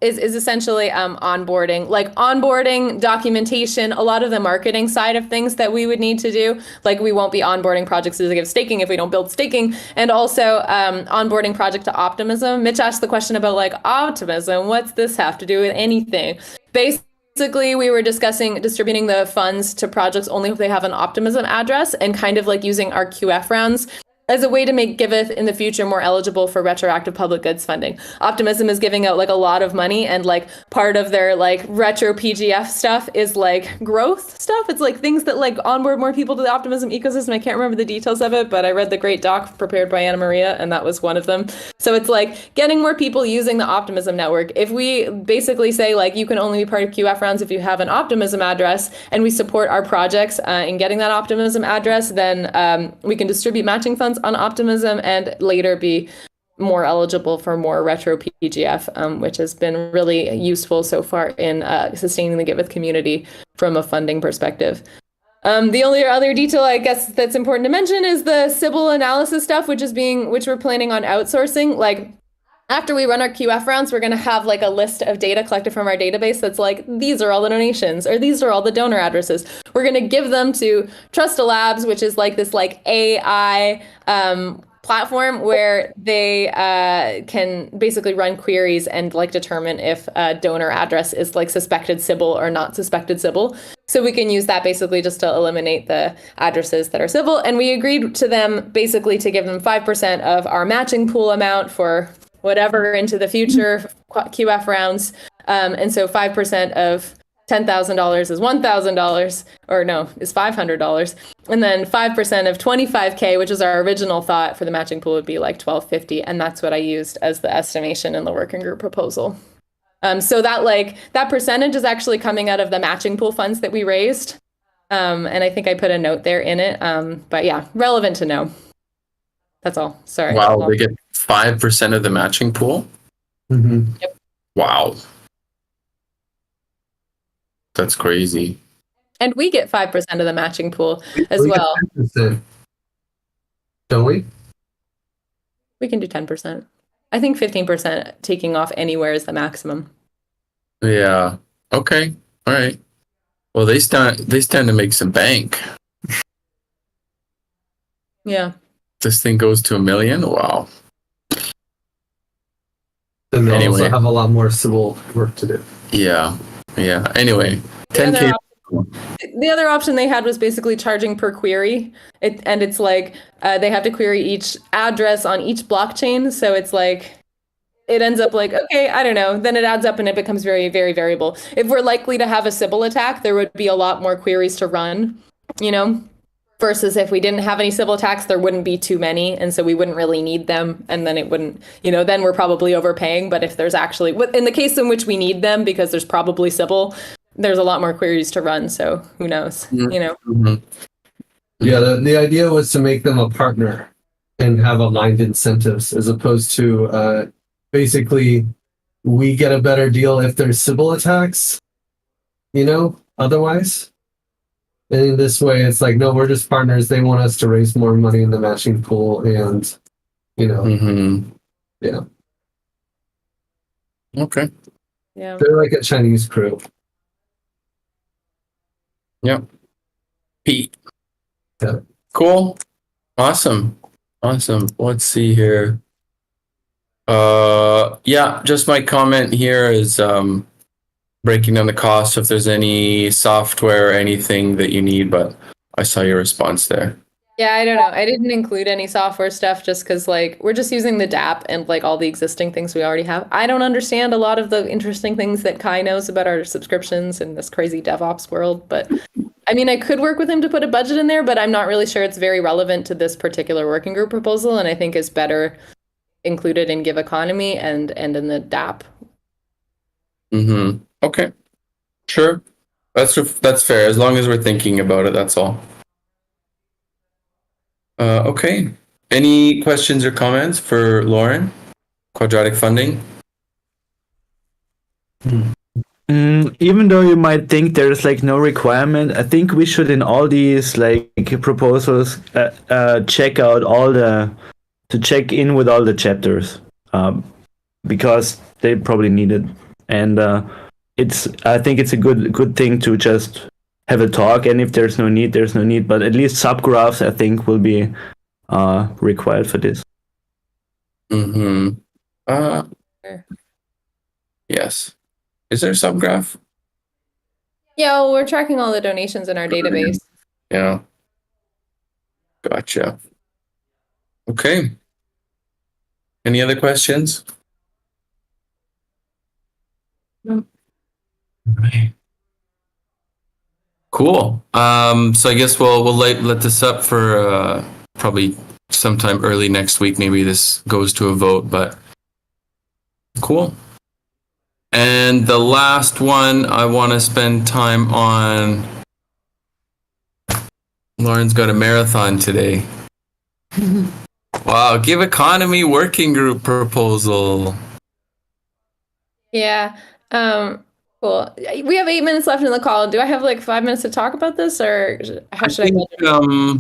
is essentially onboarding, like onboarding, documentation, a lot of the marketing side of things that we would need to do. Like we won't be onboarding projects to give staking if we don't build staking, and also onboarding project to optimism. Mitch asked the question about like optimism. What's this have to do with anything? Basically, we were discussing distributing the funds to projects only if they have an optimism address, and kind of like using our QF rounds as a way to make Giveth in the future more eligible for retroactive public goods funding. Optimism is giving out like a lot of money, and like part of their like retro PGF stuff is like growth stuff. It's like things that like onboard more people to the Optimism ecosystem. I can't remember the details of it, but I read the great doc prepared by Anna Maria, and that was one of them. So it's like getting more people using the Optimism network. If we basically say like you can only be part of QF rounds if you have an Optimism address, and we support our projects in getting that Optimism address, then we can distribute matching funds on Optimism and later be more eligible for more retro PGF, which has been really useful so far in sustaining the Giveth community from a funding perspective. The only other detail I guess that's important to mention is the Sybil analysis stuff, which we're planning on outsourcing. Like after we run our QF rounds, we're going to have like a list of data collected from our database that's like, these are all the donations, or these are all the donor addresses. We're going to give them to Trusta Labs, which is like this like AI platform where they can basically run queries and like determine if a donor address is like suspected Sybil or not suspected Sybil. So we can use that basically just to eliminate the addresses that are Sybil. And we agreed to them basically to give them 5% of our matching pool amount for whatever into the future QF rounds. And so 5% of $10,000 is $1,000, or no, is $500. And then 5% of 25K, which is our original thought for the matching pool, would be like $1,250. And that's what I used as the estimation in the working group proposal. So that percentage is actually coming out of the matching pool funds that we raised. And I think I put a note there in it. But yeah, relevant to know. That's all. Sorry. Wow, they get 5% of the matching pool? Mm-hmm. Yep. Wow. That's crazy. And we get 5% of the matching pool as well. 10%. Don't we? We can do 10%. I think 15% taking off anywhere is the maximum. Yeah. Okay. All right. Well, they stand to make some bank. Yeah. This thing goes to 1 million. Wow. Then they Anyway. also have a lot more civil work to do. Yeah. Yeah. Anyway, 10K. The other option they had was basically charging per query. It's like they have to query each address on each blockchain. So it's like, it ends up like, okay, I don't know. Then it adds up and it becomes very, very variable. If we're likely to have a Sybil attack, there would be a lot more queries to run, you know, versus if we didn't have any Sybil attacks, there wouldn't be too many. And so we wouldn't really need them. And then it wouldn't, you know, then we're probably overpaying. But if there's actually, in the case in which we need them because there's probably Sybil, there's a lot more queries to run. So who knows, you know? Mm-hmm. Yeah, the idea was to make them a partner and have aligned incentives as opposed to basically we get a better deal if there's Sybil attacks, you know, otherwise. And in this way, it's like, no, we're just partners. They want us to raise more money in the matching pool, and yeah, Okay. Yeah. they're like a Chinese crew. Yep. Pete. Yeah. Cool. Awesome. Let's see here. Yeah, just my comment here is breaking down the cost if there's any software or anything that you need, but I saw your response there. Yeah, I don't know. I didn't include any software stuff just because, like, we're just using the DApp and, like, all the existing things we already have. I don't understand a lot of the interesting things that Kai knows about our subscriptions in this crazy DevOps world. But, I mean, I could work with him to put a budget in there, but I'm not really sure it's very relevant to this particular working group proposal, and I think is better included in Give Economy and in the DApp. Okay. Sure. That's fair. As long as we're thinking about it, that's all. Okay. Any questions or comments for Lauren? Quadratic funding? Even though you might think there's like no requirement, I think we should in all these like proposals check out check in with all the chapters because they probably need it, and I think it's a good thing to just have a talk, and if there's no need, there's no need, but at least subgraphs I think will be required for this. Yes. Is there a subgraph? Yeah, well, we're tracking all the donations in our database. Yeah. Gotcha. Okay. Any other questions? No. Right. Cool. So I guess we'll let this up for probably sometime early next week. Maybe this goes to a vote, but cool. And the last one I want to spend time on. Lauren's got a marathon today. Wow, Give Economy working group proposal. Yeah. Cool. We have 8 minutes left in the call. Do I have like 5 minutes to talk about this, or how should I go?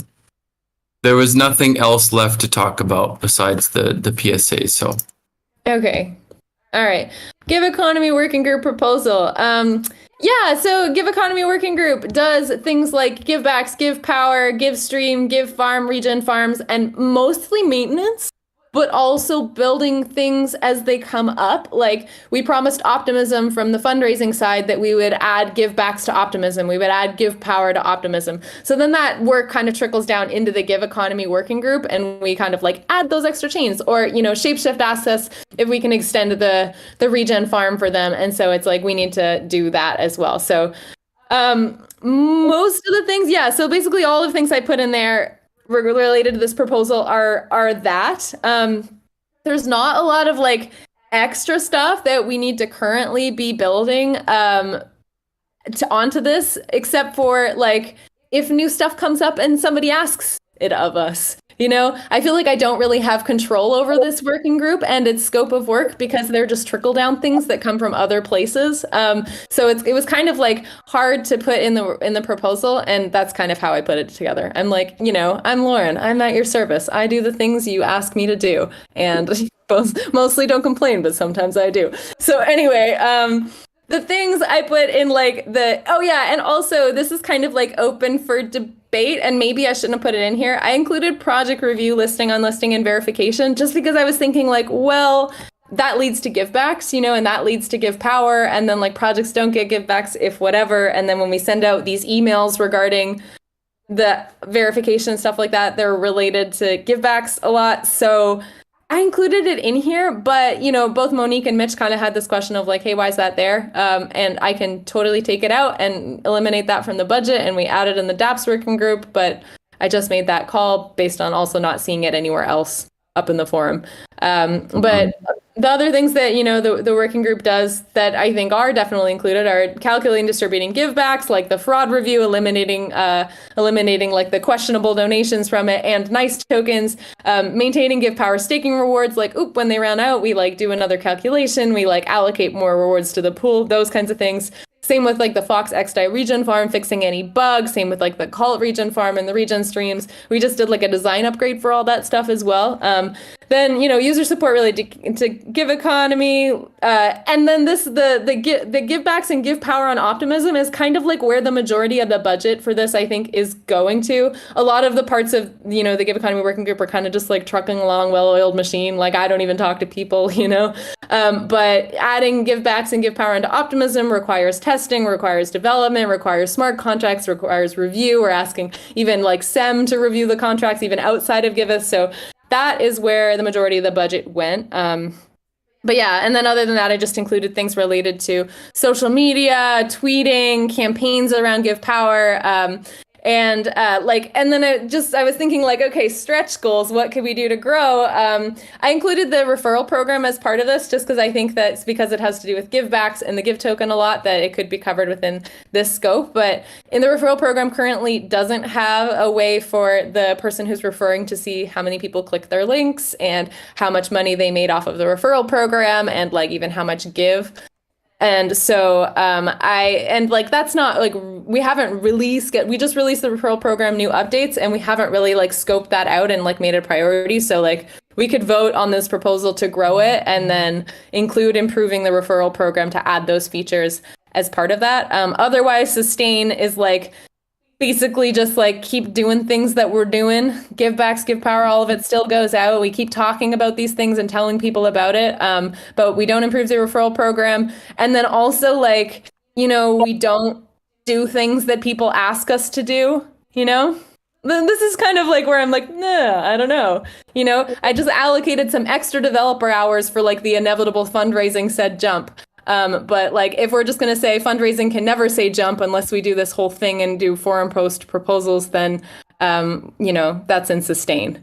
There was nothing else left to talk about besides the PSA, so. Okay. All right. Give Economy working group proposal. Yeah, so Give Economy working group does things like give backs, give power, give stream, give farm, regen farms, and mostly maintenance, but also building things as they come up. Like we promised optimism from the fundraising side that we would add give backs to optimism. We would add give power to optimism. So then that work kind of trickles down into the Give Economy working group, and we kind of like add those extra chains. Or, you know, Shapeshift asks us if we can extend the regen farm for them. And so it's like we need to do that as well. So most of the things, yeah. So basically all of the things I put in there related to this proposal are that. There's not a lot of like extra stuff that we need to currently be building onto this, except for like if new stuff comes up and somebody asks it of us. You know, I feel like I don't really have control over this working group and its scope of work because they're just trickle down things that come from other places. So it was kind of like hard to put in the proposal, and that's kind of how I put it together. I'm like, you know, I'm Lauren. I'm at your service. I do the things you ask me to do, and mostly don't complain, but sometimes I do. So anyway, the things I put in like and also this is kind of like open for debate, and maybe I shouldn't have put it in here. I included project review, listing, unlisting, and verification just because I was thinking like, well, that leads to givebacks, you know, and that leads to give power, and then like projects don't get givebacks if whatever, and then when we send out these emails regarding the verification and stuff like that, they're related to givebacks a lot. So I included it in here, but, you know, both Monique and Mitch kind of had this question of like, hey, why is that there? And I can totally take it out and eliminate that from the budget, and we added in the DApps working group, but I just made that call based on also not seeing it anywhere else up in the forum. But the other things that, you know, the working group does that I think are definitely included are calculating, distributing givebacks, like the fraud review, eliminating like the questionable donations from it, and nice tokens, maintaining give power staking rewards, like, when they run out, we like do another calculation, we like allocate more rewards to the pool, those kinds of things. Same with like the Fox XDI regen farm, fixing any bugs. Same with like the Cult regen farm and the regen streams. We just did like a design upgrade for all that stuff as well. Then, you know, user support related to Give Economy. And then the give backs and give power on optimism is kind of like where the majority of the budget for this, I think, is going to. A lot of the parts of, you know, the Give Economy working group are kind of just like trucking along well-oiled machine. Like, I don't even talk to people, you know. But adding give backs and give power into optimism requires testing, requires development, requires smart contracts, requires review. We're asking even like SEM to review the contracts even outside of Giveth. So that is where the majority of the budget went. But yeah, and then other than that, I just included things related to social media, tweeting, campaigns around Give Power, and then I was thinking like, okay, stretch goals, what could we do to grow? I included the referral program as part of this, just because I think that's because it has to do with givebacks and the give token a lot, that it could be covered within this scope. But in the referral program currently doesn't have a way for the person who's referring to see how many people click their links and how much money they made off of the referral program, and like even how much give. And so that's not like, we haven't released, we just released the referral program new updates, and we haven't really like scoped that out and like made it a priority. So like we could vote on this proposal to grow it and then include improving the referral program to add those features as part of that. Otherwise, sustain is like basically just like keep doing things that we're doing. Give backs, give power, all of it still goes out. We keep talking about these things and telling people about it, but we don't improve the referral program. And then also, like, you know, we don't do things that people ask us to do, you know? This is kind of like where I'm like, nah, I don't know. You know, I just allocated some extra developer hours for like the inevitable fundraising said jump. But like, if we're just going to say fundraising can never say jump unless we do this whole thing and do forum post proposals, then, you know, that's in sustain.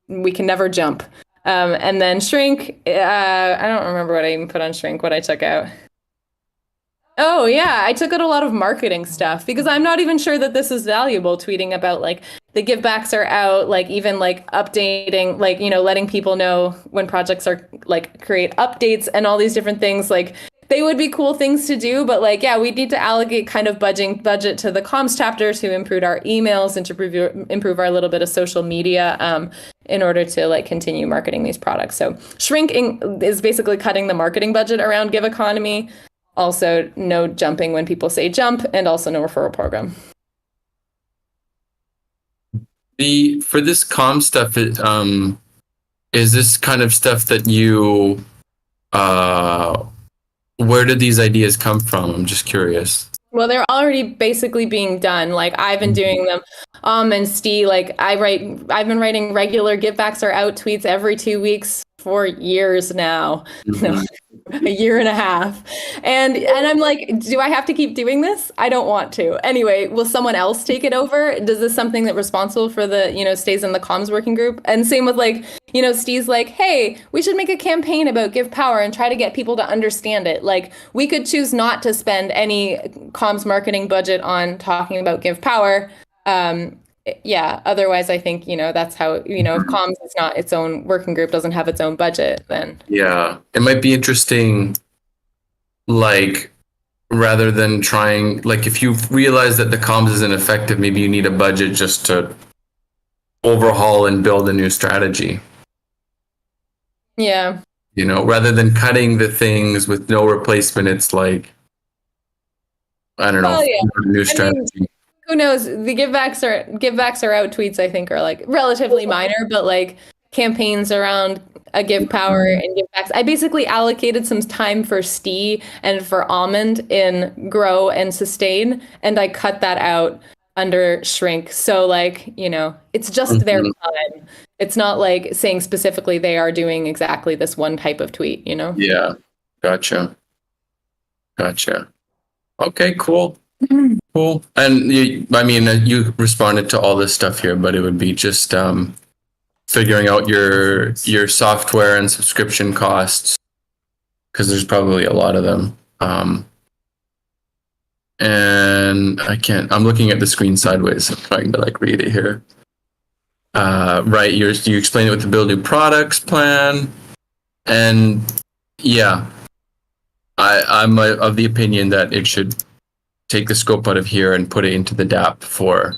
We can never jump. And then shrink, I don't remember what I even put on shrink, what I took out. Oh yeah, I took out a lot of marketing stuff because I'm not even sure that this is valuable, tweeting about like the givebacks are out, like even like updating, like, you know, letting people know when projects are like create updates and all these different things. Like they would be cool things to do, but like, yeah, we need to allocate kind of budget to the comms chapter to improve our emails and to improve our little bit of social media in order to like continue marketing these products. So shrinking is basically cutting the marketing budget around Give Economy. Also, no jumping when people say jump, and also no referral program. For this comm stuff, is this kind of stuff that you, where did these ideas come from? I'm just curious. Well, they're already basically being done. Like I've been doing them. And Steve, like I've been writing regular givebacks are out tweets every 2 weeks for years now. No, a year and a half. And I'm like, do I have to keep doing this? I don't want to. Anyway, will someone else take it over? Does this something that responsible for the, you know, stays in the comms working group? And same with like, you know, Steve's like, hey, we should make a campaign about Give Power and try to get people to understand it. Like we could choose not to spend any comms marketing budget on talking about Give Power. Yeah, otherwise I think, you know, that's how, you know, if comms is not its own working group, doesn't have its own budget, then. Yeah, it might be interesting, like, rather than trying, like, if you realize that the comms isn't effective, maybe you need a budget just to overhaul and build a new strategy. Yeah. You know, rather than cutting the things with no replacement, it's like, I don't know, Well, yeah. new strategy. I mean, who knows? The givebacks are out tweets, I think, are like relatively minor, but like campaigns around a Give Power and givebacks. I basically allocated some time for Stee and for Almond in Grow and Sustain, and I cut that out under Shrink. So like, you know, it's just their time. It's not like saying specifically they are doing exactly this one type of tweet, you know? Yeah, gotcha. Okay, cool. Cool. And you responded to all this stuff here, but it would be just figuring out your software and subscription costs, because there's probably a lot of them. And I'm looking at the screen sideways. I'm trying to like read it here. Right, you explain it with the build new products plan, and yeah. I'm of the opinion that it should take the scope out of here and put it into the DAP for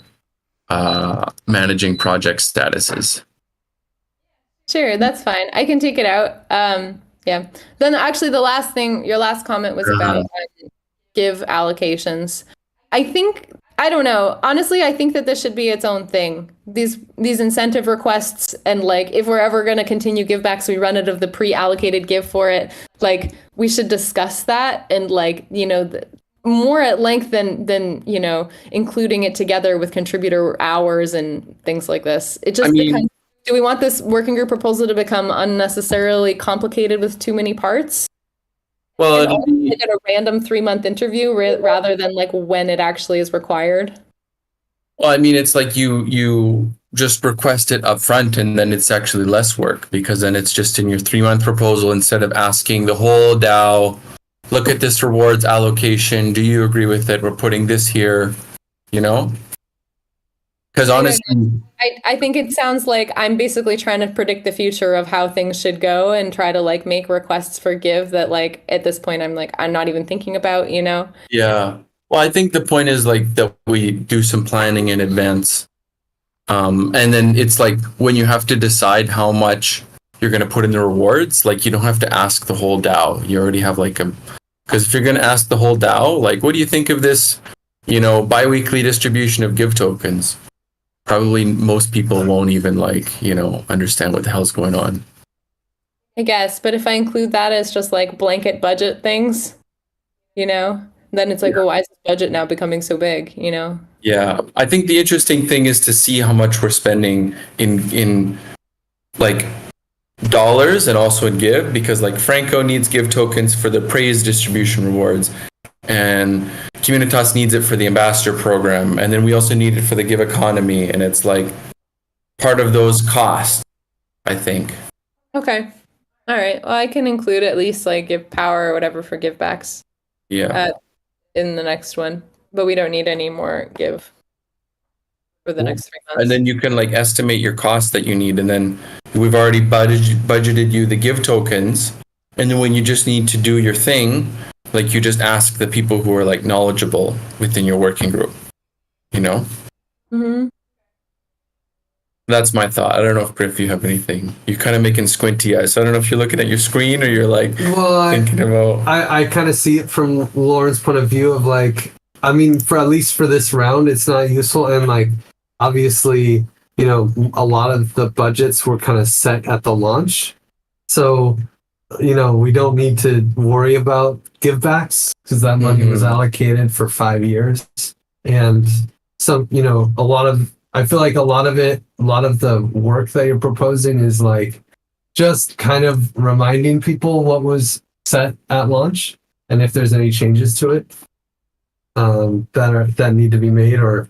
managing project statuses. Sure, that's fine. I can take it out. Yeah. Then actually the last thing, your last comment was about give allocations. I don't know. Honestly, I think that this should be its own thing. These incentive requests, and like if we're ever going to continue givebacks, we run out of the pre-allocated give for it. Like we should discuss that and like, you know, more at length than, you know, including it together with contributor hours and things like this. It just becomes, do we want this working group proposal to become unnecessarily complicated with too many parts? Well, it'll be like a random 3-month interview rather than like when it actually is required. Well, I mean, it's like you just request it up front and then it's actually less work because then it's just in your 3-month proposal instead of asking the whole DAO, look at this rewards allocation. Do you agree with it? We're putting this here, you know? Because honestly, I think it sounds like I'm basically trying to predict the future of how things should go and try to like make requests for give that like at this point I'm not even thinking about, you know? yeah. Well, I think the point is like that we do some planning in advance. And then it's like when you have to decide how much you're going to put in the rewards, like you don't have to ask the whole DAO. You already have like because if you're going to ask the whole DAO, like, what do you think of this, you know, biweekly distribution of give tokens? Probably most people won't even like, you know, understand what the hell's going on. I guess, but if I include that as just like blanket budget things, you know, then it's like, well, why is this budget now becoming so big, you know? Yeah, I think the interesting thing is to see how much we're spending in like dollars and also in give, because like Franco needs give tokens for the praise distribution rewards, and Communitas needs it for the ambassador program, and then we also need it for the give economy, and it's like part of those costs, I think. Okay. All right. Well, I can include at least like give power or whatever for givebacks. Yeah. In the next one, but we don't need any more give for the next 3 months. And then you can like estimate your costs that you need, and then we've already budgeted you the give tokens, and then when you just need to do your thing, like you just ask the people who are like knowledgeable within your working group, you know? Mm-hmm. That's my thought. I don't know if Griff, you have anything. You're kind of making squinty eyes, so I don't know if you're looking at your screen or you're like thinking about. I kind of see it from Lauren's point of view of like, I mean, for at least for this round, it's not useful, and like obviously, you know, a lot of the budgets were kind of set at the launch, so you know we don't need to worry about givebacks because that money was allocated for 5 years, and some, you know, I feel like a lot of the work that you're proposing is like just kind of reminding people what was set at launch and if there's any changes to it that need to be made, or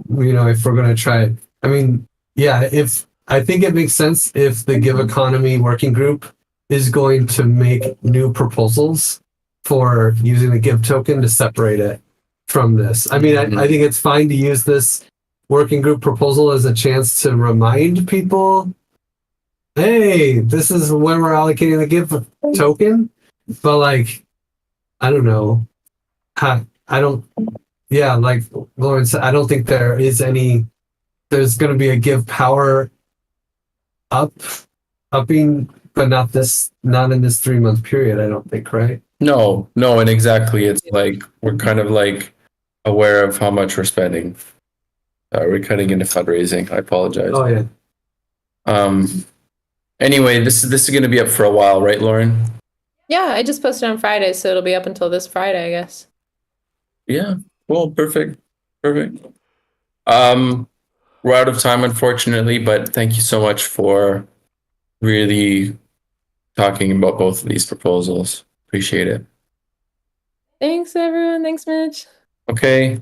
you know, if we're going to try it. I mean, yeah, if I think it makes sense if the Give Economy working group is going to make new proposals for using the Give token to separate it from this. I mean, I think it's fine to use this working group proposal as a chance to remind people, hey, this is when we're allocating the Give token. But like, I don't know. Like Lauren said, I don't think there's going to be a Give power upping, but not in this 3-month period, I don't think, right? No, and exactly. It's like we're kind of like aware of how much we're spending. We're cutting into fundraising. I apologize. Oh yeah. Anyway, this is going to be up for a while, right, Lauren? Yeah, I just posted on Friday, so it'll be up until this Friday, I guess. Yeah. Well, perfect. We're out of time, unfortunately, but thank you so much for really talking about both of these proposals. Appreciate it. Thanks, everyone. Thanks, Mitch. Okay.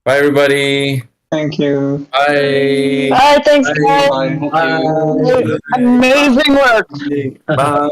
Bye, everybody. Thank you. Bye. Bye, thanks, guys. Bye. Amazing work. Bye.